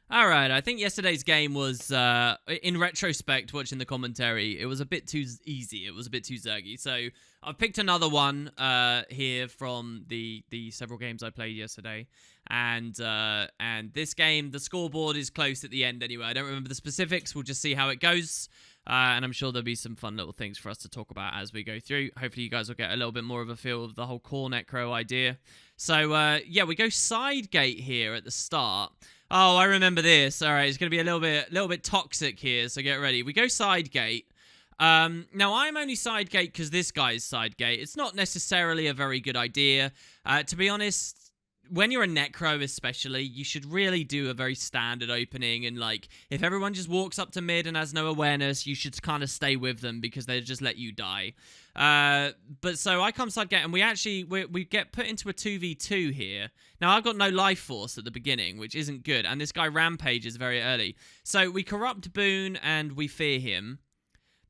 All right, I think yesterday's game was, in retrospect, watching the commentary, it was a bit too easy. It was a bit too zergy. So I've picked another one here from the several games I played yesterday, and this game, the scoreboard is close at the end anyway. I don't remember the specifics. We'll just see how it goes. And I'm sure there'll be some fun little things for us to talk about as we go through. Hopefully you guys will get a little bit more of a feel of the whole core necro idea. So, yeah, we go side gate here at the start. Oh, I remember this. All right, it's going to be a little bit toxic here, so get ready. We go side gate. Now, I'm only side gate because this guy's side gate. It's not necessarily a very good idea. To be honest, when you're a necro especially, you should really do a very standard opening, and like if everyone just walks up to mid and has no awareness, you should kind of stay with them because they'll just let you die. But so I come side gate, and we get put into a 2v2 here. Now I've got no life force at the beginning, which isn't good, and this guy rampages very early. So we corrupt Boone and we fear him.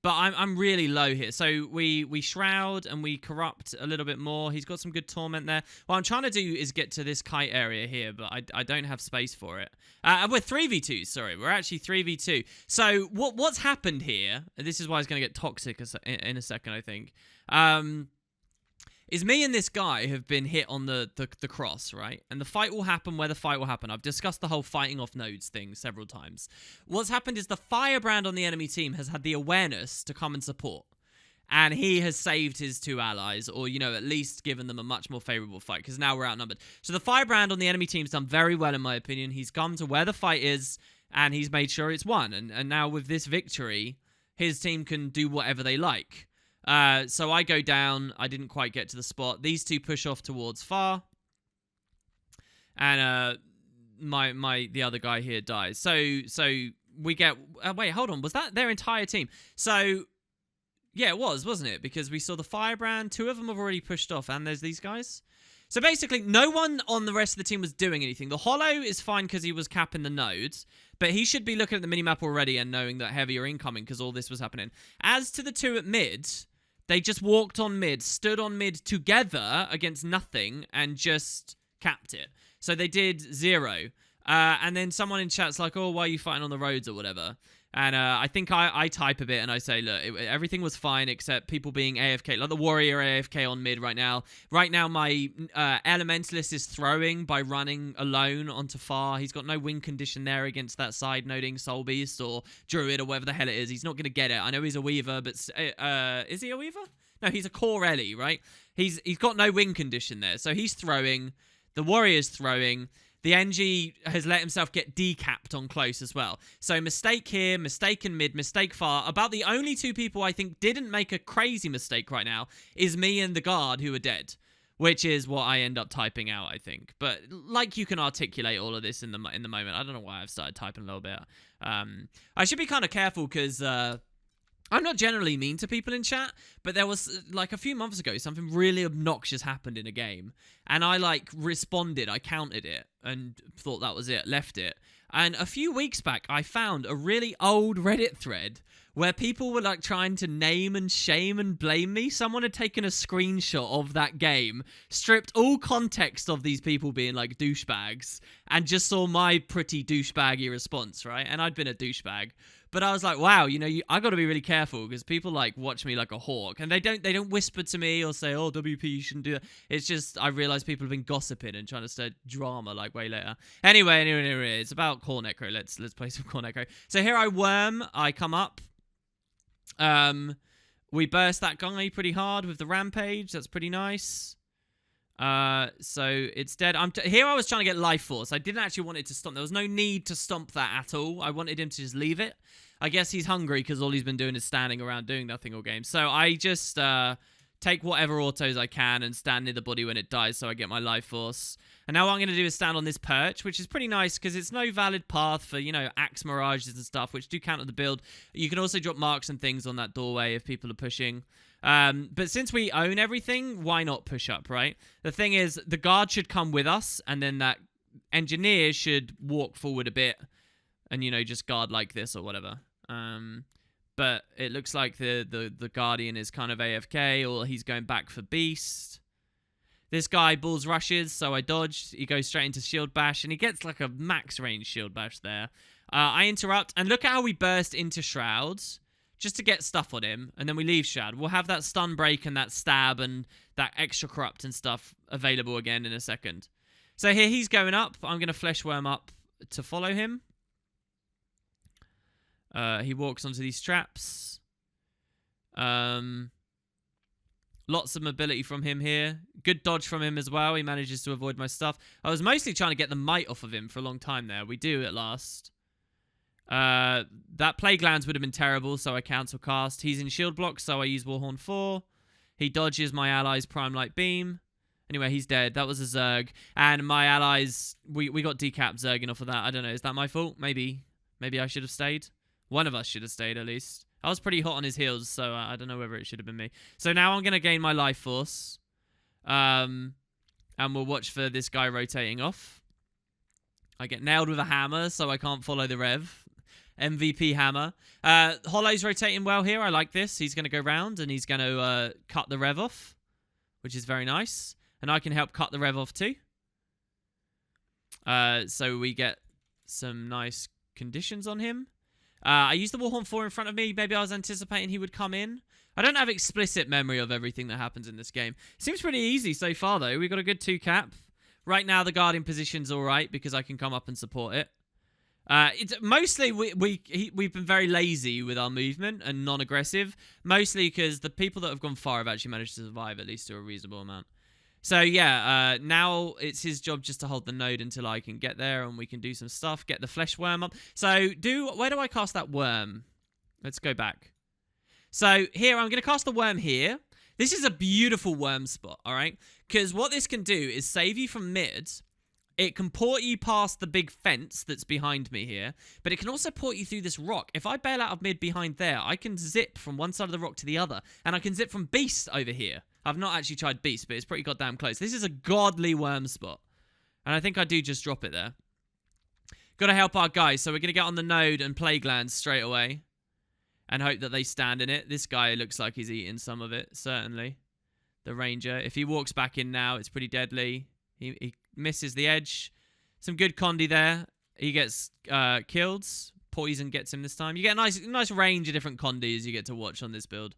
But I'm really low here. So we shroud and we corrupt a little bit more. He's got some good torment there. What I'm trying to do is get to this kite area here, but I don't have space for it. We're 3v2, sorry. We're actually 3v2. So what's happened here, and this is why it's going to get toxic in a second, I think, is me and this guy have been hit on the cross, right? And the fight will happen where the fight will happen. I've discussed the whole fighting off nodes thing several times. What's happened is the firebrand on the enemy team has had the awareness to come and support. And he has saved his two allies, or, you know, at least given them a much more favorable fight, because now we're outnumbered. So the firebrand on the enemy team's done very well, in my opinion. He's come to where the fight is, and he's made sure it's won. And now with this victory, his team can do whatever they like. So I go down. I didn't quite get to the spot. These two push off towards far. And the other guy here dies. So we get... wait, hold on. Was that their entire team? So, yeah, it was, wasn't it? Because we saw the firebrand. Two of them have already pushed off. And there's these guys. So basically, no one on the rest of the team was doing anything. The Hollow is fine because he was capping the nodes. But he should be looking at the minimap already and knowing that heavy are incoming because all this was happening. As to the two at mid... They just walked on mid, stood on mid together against nothing, and just capped it. So they did 0. And then someone in chat's like, oh, why are you fighting on the roads or whatever? And I think I type a bit and I say, look, everything was fine except people being AFK. Like the warrior AFK on mid right now. Right now, my elementalist is throwing by running alone onto far. He's got no win condition there against that side noding soul beast or druid or whatever the hell it is. He's not going to get it. I know he's a weaver, but is he a weaver? No, he's a core Ellie, right? He's got no win condition there. So he's throwing. The warrior's throwing. The NG has let himself get decapped on close as well. So mistake here, mistake in mid, mistake far. About the only two people I think didn't make a crazy mistake right now is me and the guard who are dead. Which is what I end up typing out, I think. But like you can articulate all of this in the moment. I don't know why I've started typing a little bit. I should be kind of careful because... I'm not generally mean to people in chat, but there was, like, a few months ago, something really obnoxious happened in a game, and I, like, responded, I counted it, and thought that was it, left it. And a few weeks back, I found a really old Reddit thread where people were, like, trying to name and shame and blame me. Someone had taken a screenshot of that game, stripped all context of these people being, like, douchebags, and just saw my pretty douchebaggy response, right? And I'd been a douchebag. But I was like, wow, you know, I got to be really careful because people like watch me like a hawk, and they don't whisper to me or say, "Oh, WP, you shouldn't do that." It's just I realize people have been gossiping and trying to start drama like way later. Anyway, it's about core necro. Let's play some core necro. So here I worm, I come up. We burst that guy pretty hard with the rampage. That's pretty nice. So it's dead. Here I was trying to get life force. I didn't actually want it to stomp. There was no need to stomp that at all. I wanted him to just leave it. I guess he's hungry because all he's been doing is standing around doing nothing all game. So I just take whatever autos I can and stand near the body when it dies so I get my life force. And now what I'm going to do is stand on this perch, which is pretty nice because it's no valid path for, you know, axe mirages and stuff, which do count at the build. You can also drop marks and things on that doorway if people are pushing. But since we own everything, why not push up, right? The thing is, the guard should come with us, and then that engineer should walk forward a bit and, you know, just guard like this or whatever. But it looks like the Guardian is kind of AFK, or he's going back for Beast. This guy balls rushes, so I dodge. He goes straight into shield bash, and he gets like a max range shield bash there. I interrupt, and look at how we burst into shrouds just to get stuff on him, and then we leave shroud. We'll have that stun break and that stab and that extra corrupt and stuff available again in a second. So here he's going up. I'm going to flesh worm up to follow him. He walks onto these traps. Lots of mobility from him here. Good dodge from him as well. He manages to avoid my stuff. I was mostly trying to get the might off of him for a long time there. We do at last. That Plague Lands would have been terrible, so I cancel cast. He's in shield block, so I use Warhorn 4. He dodges my ally's Prime Light Beam. Anyway, he's dead. That was a Zerg. And my allies, we got decapped Zerging off of that. I don't know. Is that my fault? Maybe. Maybe I should have stayed. One of us should have stayed, at least. I was pretty hot on his heels, so I don't know whether it should have been me. So now I'm going to gain my life force. And we'll watch for this guy rotating off. I get nailed with a hammer, so I can't follow the rev. MVP hammer. Hollow's rotating well here. I like this. He's going to go round, and he's going to cut the rev off, which is very nice. And I can help cut the rev off too. So we get some nice conditions on him. I used the Warhorn 4 in front of me. Maybe I was anticipating he would come in. I don't have explicit memory of everything that happens in this game. Seems pretty easy so far, though. We got a good 2-cap. Right now, the guardian position's all right because I can come up and support it. It's mostly we've been very lazy with our movement and non-aggressive. Mostly because the people that have gone far have actually managed to survive, at least to a reasonable amount. So yeah, now it's his job just to hold the node until I can get there and we can do some stuff. Get the flesh worm up. So where do I cast that worm? Let's go back. So here, I'm going to cast the worm here. This is a beautiful worm spot, all right? Because what this can do is save you from mid. It can port you past the big fence that's behind me here, but it can also port you through this rock. If I bail out of mid behind there, I can zip from one side of the rock to the other, and I can zip from beast over here. I've not actually tried beast, but it's pretty goddamn close. This is a godly worm spot, and I think I do just drop it there. Got to help our guys, so we're going to get on the node and Plague Lands straight away and hope that they stand in it. This guy looks like he's eating some of it, certainly. The ranger. If he walks back in now, it's pretty deadly. He misses the edge. Some good condi there. He gets killed. Poison gets him this time. You get a nice range of different condis you get to watch on this build.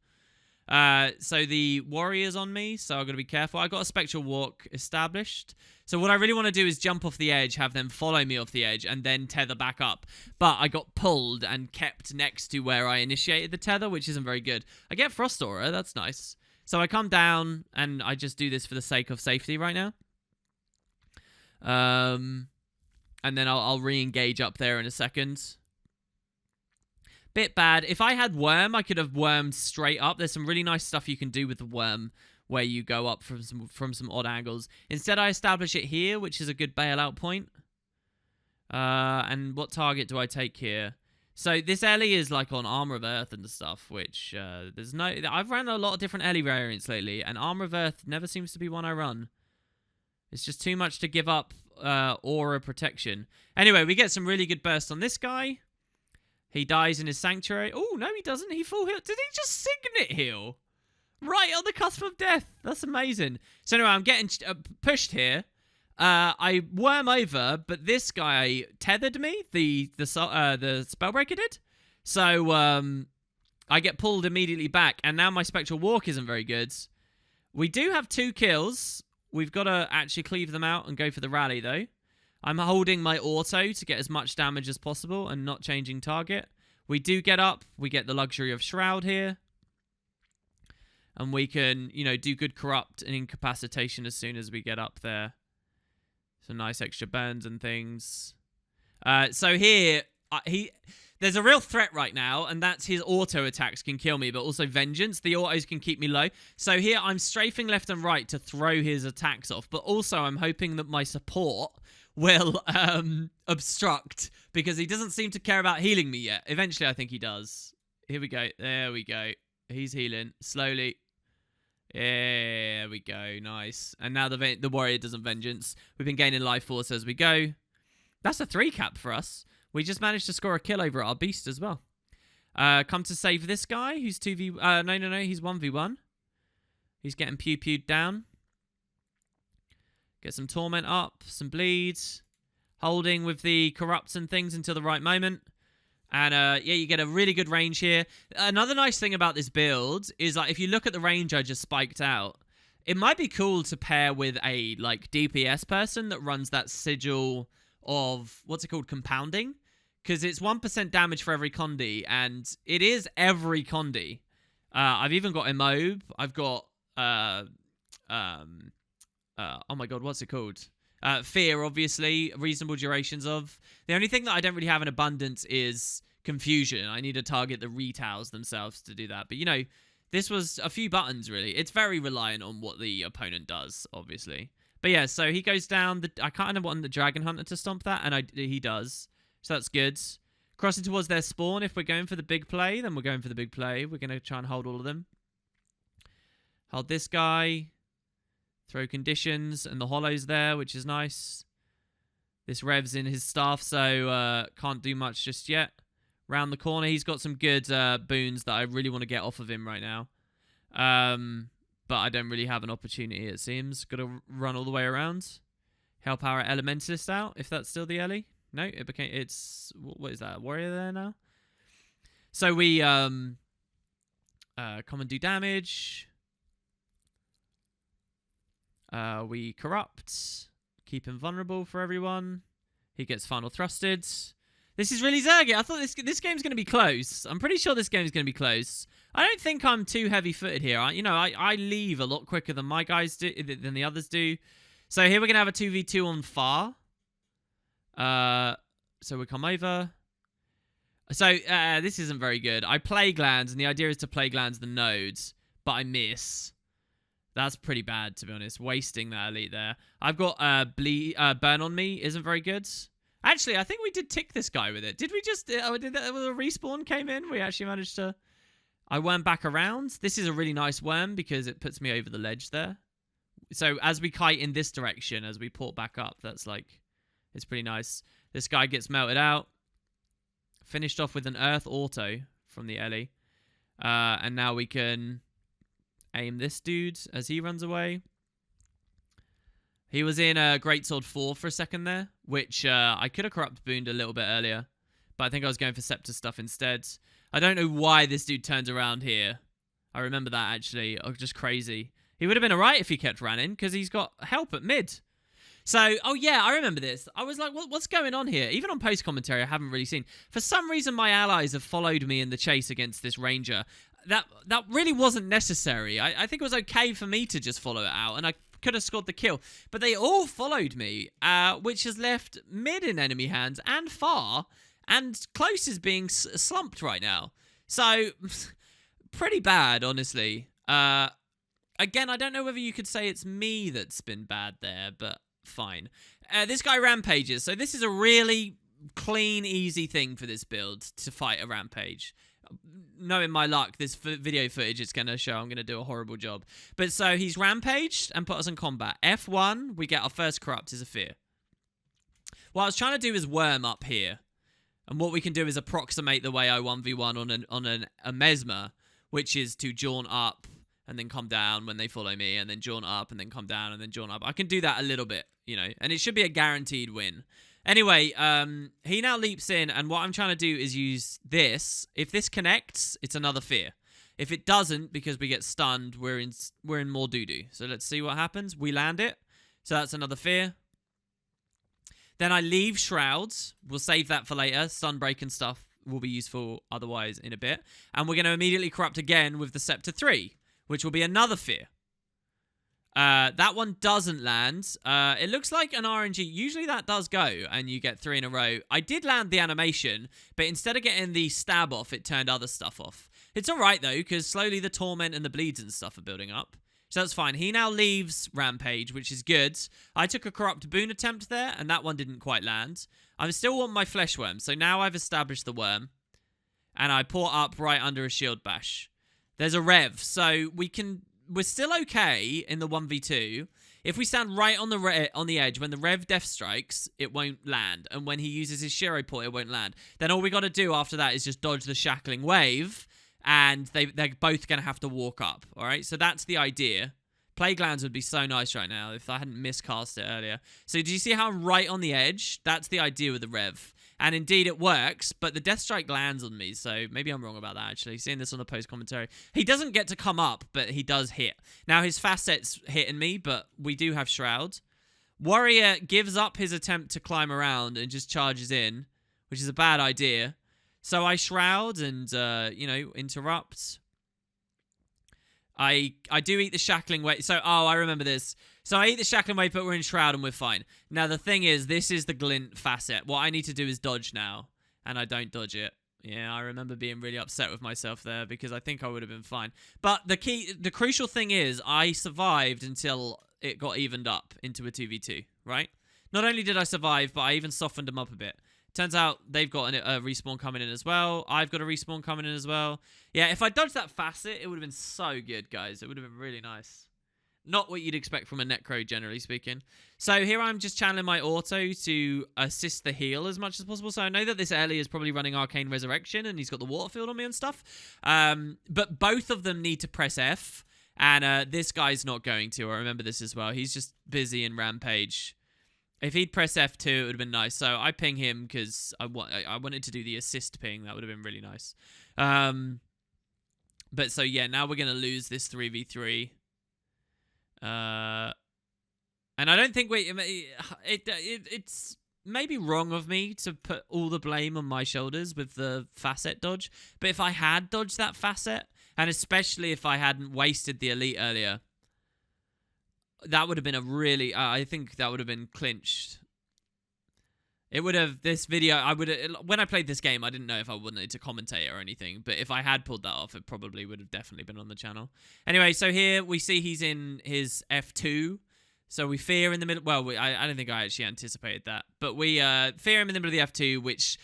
So the warrior's on me, so I've got to be careful. I got a spectral walk established. So what I really want to do is jump off the edge, have them follow me off the edge, and then tether back up. But I got pulled and kept next to where I initiated the tether, which isn't very good. I get Frost Aura, that's nice. So I come down, and I just do this for the sake of safety right now. And then I'll re-engage up there in a second. Bit bad. If I had worm, I could have wormed straight up. There's some really nice stuff you can do with the worm where you go up from some odd angles. Instead, I establish it here, which is a good bailout point. And what target do I take here? So this Ellie is like on Armor of Earth and stuff, which there's no... I've ran a lot of different Ellie variants lately, and Armor of Earth never seems to be one I run. It's just too much to give up aura protection. Anyway, we get some really good bursts on this guy. He dies in his sanctuary. Oh, no, he doesn't. He full heal. Did he just signet heal? Right on the cusp of death. That's amazing. So anyway, I'm getting pushed here. I worm over, but this guy tethered me. The Spellbreaker did. So I get pulled immediately back, and now my Spectral Walk isn't very good. We do have 2 kills. We've got to actually cleave them out and go for the rally, though. I'm holding my auto to get as much damage as possible and not changing target. We do get up. We get the luxury of Shroud here. And we can, you know, do good corrupt and incapacitation as soon as we get up there. Some nice extra burns and things. So here, there's a real threat right now, and that's his auto attacks can kill me, but also Vengeance. The autos can keep me low. So here, I'm strafing left and right to throw his attacks off, but also I'm hoping that my support will obstruct, because he doesn't seem to care about healing me yet. Eventually, I think he does. Here we go. There we go. He's healing slowly. There we go. Nice. And now the warrior doesn't Vengeance. We've been gaining life force as we go. That's a 3-cap for us. We just managed to score a kill over our beast as well. Come to save this guy who's 2v... no, he's 1v1. He's getting pew-pewed down. Get some torment up, some bleeds. Holding with the corrupts and things until the right moment. And yeah, you get a really good range here. Another nice thing about this build is like if you look at the range I just spiked out, it might be cool to pair with a like DPS person that runs that sigil of what's it called, compounding, because it's 1% damage for every condi, and it is every condi. I've even got Immob. I've got oh my god, what's it called? Fear, obviously, reasonable durations of. The only thing that I don't really have in abundance is confusion. I need to target the retails themselves to do that. But, you know, this was a few buttons, really. It's very reliant on what the opponent does, obviously. But, yeah, so he goes down. I kind of want the Dragon Hunter to stomp that, and he does. So that's good. Crossing towards their spawn. If we're going for the big play, then we're going for the big play. We're going to try and hold all of them. Hold this guy. Throw conditions, and the hollow's there, which is nice. This Rev's in his staff, so can't do much just yet. Round the corner, he's got some good boons that I really want to get off of him right now. But I don't really have an opportunity, it seems. Got to run all the way around. Help our Elementalist out, if that's still the Ellie. No, it's... What is that? Warrior there now? So we come and do damage. We corrupt, keep him vulnerable for everyone. He gets final thrusted. This is really Zergit. I thought this game's going to be close. I'm pretty sure this game's going to be close. I don't think I'm too heavy-footed here. I leave a lot quicker than my guys do, than the others do. So here we're going to have a 2v2 on far. So we come over. So this isn't very good. I Plague Lands, and the idea is to Plague Lands the nodes, but I miss. That's pretty bad, to be honest. Wasting that elite there. I've got Burn on Me. Isn't very good. Actually, I think we did tick this guy with it. Did we just... did that was a respawn came in? We actually managed to... I worm back around. This is a really nice worm because it puts me over the ledge there. So as we kite in this direction, as we port back up, that's like... It's pretty nice. This guy gets melted out. Finished off with an Earth Auto from the Ellie. And now we can... aim this dude as he runs away. He was in Greatsword 4 for a second there, which I could have corrupt booned a little bit earlier, but I think I was going for Scepter stuff instead. I don't know why this dude turns around here. I remember that, actually. Oh, just crazy. He would have been alright if he kept running, because he's got help at mid. So, oh yeah, I remember this. I was like, what's going on here? Even on post-commentary, I haven't really seen. For some reason, my allies have followed me in the chase against this ranger. That really wasn't necessary. I think it was okay for me to just follow it out, and I could have scored the kill. But they all followed me, which has left mid in enemy hands and far, and close is being slumped right now. So, pretty bad, honestly. Again, I don't know whether you could say it's me that's been bad there, but fine. This guy rampages, so this is a really clean, easy thing for this build to fight a rampage. Knowing my luck, this video footage is going to show I'm going to do a horrible job. But so he's rampaged and put us in combat. F1, we get our first corrupt is a fear. What I was trying to do is worm up here. And what we can do is approximate the way I 1v1 on a mesmer, which is to jaunt up and then come down when they follow me, and then jaunt up and then come down and then jaunt up. I can do that a little bit, you know, and it should be a guaranteed win. Anyway, he now leaps in, and what I'm trying to do is use this. If this connects, it's another fear. If it doesn't, because we get stunned, we're in more doo-doo. So let's see what happens. We land it. So that's another fear. Then I leave Shrouds. We'll save that for later. Sunbreak and stuff will be useful otherwise in a bit. And we're going to immediately corrupt again with the Scepter 3, which will be another fear. That one doesn't land. It looks like an RNG. Usually that does go, and you get 3 in a row. I did land the animation, but instead of getting the stab off, it turned other stuff off. It's alright, though, because slowly the torment and the bleeds and stuff are building up. So that's fine. He now leaves Rampage, which is good. I took a corrupt boon attempt there, and that one didn't quite land. I still want my flesh worm, so now I've established the worm, and I port up right under a shield bash. There's a rev, so we're still okay in the 1v2. If we stand right on the edge, when the Rev Death strikes, it won't land. And when he uses his Shiro port, it won't land. Then all we got to do after that is just dodge the Shackling Wave, and they're both going to have to walk up, all right? So that's the idea. Plague Lands would be so nice right now if I hadn't miscast it earlier. So do you see how I'm right on the edge? That's the idea with the Rev. And indeed it works, but the Death Strike lands on me, so maybe I'm wrong about that, actually. Seeing this on the post-commentary. He doesn't get to come up, but he does hit. Now, his facet's hitting me, but we do have Shroud. Warrior gives up his attempt to climb around and just charges in, which is a bad idea. So I Shroud and, you know, interrupt. I do eat the Shackling Wave. So, I remember this. So I eat the Shackling Wave, but we're in Shroud and we're fine. Now, the thing is, this is the Glint facet. What I need to do is dodge now, and I don't dodge it. Yeah, I remember being really upset with myself there because I think I would have been fine. But the crucial thing is I survived until it got evened up into a 2v2, right? Not only did I survive, but I even softened them up a bit. Turns out they've got a respawn coming in as well. I've got a respawn coming in as well. Yeah, if I dodged that facet, it would have been so good, guys. It would have been really nice. Not what you'd expect from a Necro, generally speaking. So here I'm just channeling my auto to assist the heal as much as possible. So I know that this Ellie is probably running Arcane Resurrection, and he's got the water field on me and stuff. But both of them need to press F, and this guy's not going to. I remember this as well. He's just busy in Rampage. If he'd press F2, it would have been nice. So I ping him because I wanted to do the assist ping. That would have been really nice. But so, yeah, now we're going to lose this 3v3. And I don't think it's maybe wrong of me to put all the blame on my shoulders with the facet dodge. But if I had dodged that facet, and especially if I hadn't wasted the elite earlier, that would have been a really, I think that would have been clinched. It would have, this video, when I played this game, I didn't know if I wanted to commentate or anything, but if I had pulled that off, it probably would have definitely been on the channel. Anyway, so here we see he's in his F2, so we fear in the middle, well, I don't think I actually anticipated that, but we fear him in the middle of the F2, which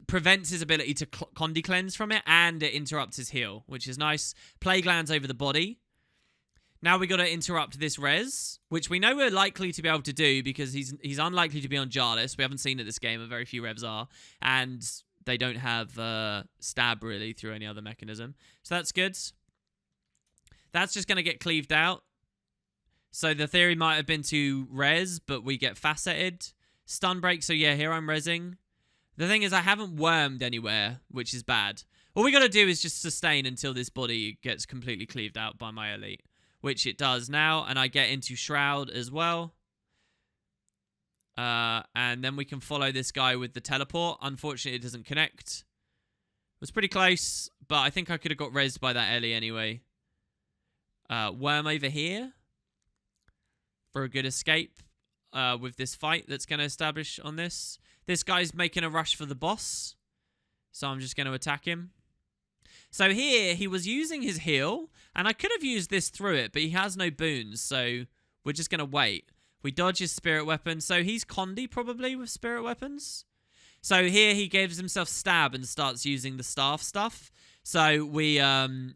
prevents his ability to Condi cleanse from it, and it interrupts his heal, which is nice. Plague lands over the body. Now we got to interrupt this res, which we know we're likely to be able to do because he's unlikely to be on Jarlis. We haven't seen it this game, and very few revs are, and they don't have stab really through any other mechanism. So that's good. That's just going to get cleaved out. So the theory might have been to res, but we get faceted. Stun break, so yeah, here I'm resing. The thing is I haven't wormed anywhere, which is bad. All we got to do is just sustain until this body gets completely cleaved out by my elite. Which it does now, and I get into Shroud as well. And then we can follow this guy with the teleport. Unfortunately, it doesn't connect. It was pretty close, but I think I could have got rezzed by that Ellie anyway. Worm over here for a good escape with this fight that's going to establish on this. This guy's making a rush for the boss, so I'm just going to attack him. So here, he was using his heal, and I could have used this through it, but he has no boons, so we're just going to wait. We dodge his spirit weapon, so he's Condi probably with spirit weapons. So here he gives himself stab and starts using the staff stuff. So we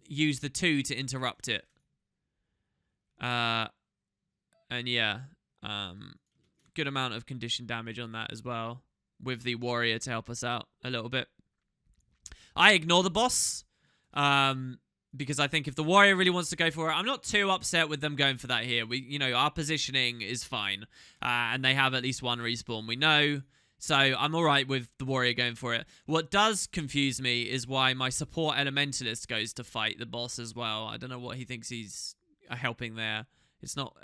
use the 2 to interrupt it. And yeah, good amount of condition damage on that as well, with the warrior to help us out a little bit. I ignore the boss. Because I think if the warrior really wants to go for it, I'm not too upset with them going for that here. Our positioning is fine, and they have at least one respawn, we know, so I'm alright with the warrior going for it. What does confuse me is why my support elementalist goes to fight the boss as well. I don't know what he thinks he's helping there. It's not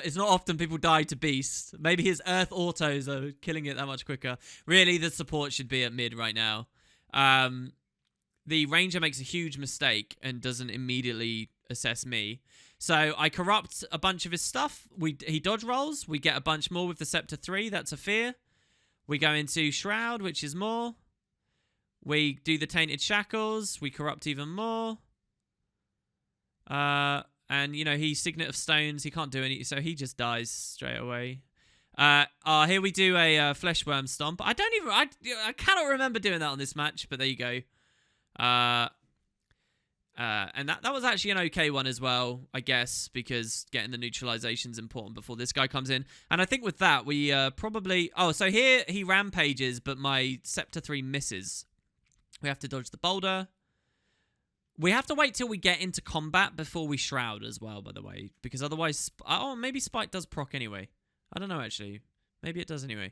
it's not often people die to beast. Maybe his earth autos are killing it that much quicker. Really, the support should be at mid right now. The ranger makes a huge mistake and doesn't immediately assess me. So I corrupt a bunch of his stuff. He dodge rolls. We get a bunch more with the Scepter 3. That's a fear. We go into Shroud, which is more. We do the Tainted Shackles. We corrupt even more. And, he's Signet of Stones. He can't do any, so he just dies straight away. Here we do a Fleshworm Stomp. I cannot remember doing that on this match, but there you go. And that was actually an okay one as well, I guess, because getting the neutralization is important before this guy comes in. And I think with that, we probably... Oh, so here he rampages, but my Scepter 3 misses. We have to dodge the boulder. We have to wait till we get into combat before we shroud as well, by the way. Because otherwise... Oh, maybe Spike does proc anyway. I don't know, actually. Maybe it does anyway.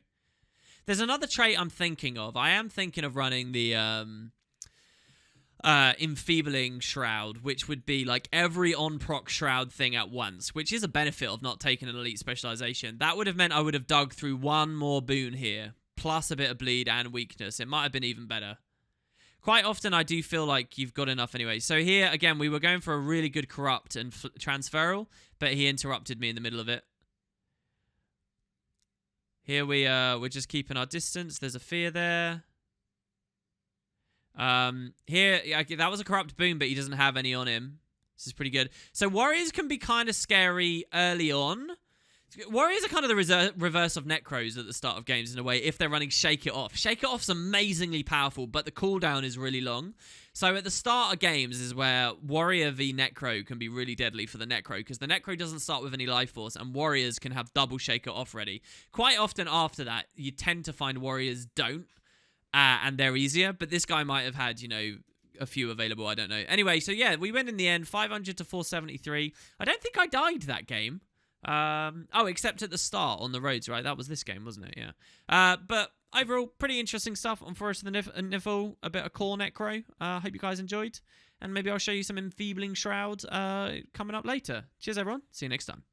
There's another trait I'm thinking of. I am thinking of running the enfeebling shroud, which would be like every on-proc shroud thing at once, which is a benefit of not taking an elite specialization. That would have meant I would have dug through one more boon here, plus a bit of bleed and weakness. It might have been even better. Quite often, I do feel like you've got enough anyway. So here, again, we were going for a really good corrupt and transferal, but he interrupted me in the middle of it. Here we're just keeping our distance. There's a fear there. Here, yeah, that was a corrupt boon, but he doesn't have any on him. This is pretty good. So warriors can be kind of scary early on. Warriors are kind of the reverse of necros at the start of games in a way, if they're running Shake It Off. Shake It Off's amazingly powerful, but the cooldown is really long. So at the start of games is where warrior v necro can be really deadly for the necro, because the necro doesn't start with any life force, and warriors can have double Shake It Off ready. Quite often after that, you tend to find warriors don't, and they're easier, but this guy might have had, you know, a few available, I don't know. Anyway, so yeah, we win in the end, 500 to 473. I don't think I died that game. Oh, except at the start on the roads, right? That was this game, wasn't it? Yeah. But overall, pretty interesting stuff on Forest of the Niflhel, a bit of core necro. Hope you guys enjoyed, and maybe I'll show you some enfeebling shroud coming up later. Cheers, everyone. See you next time.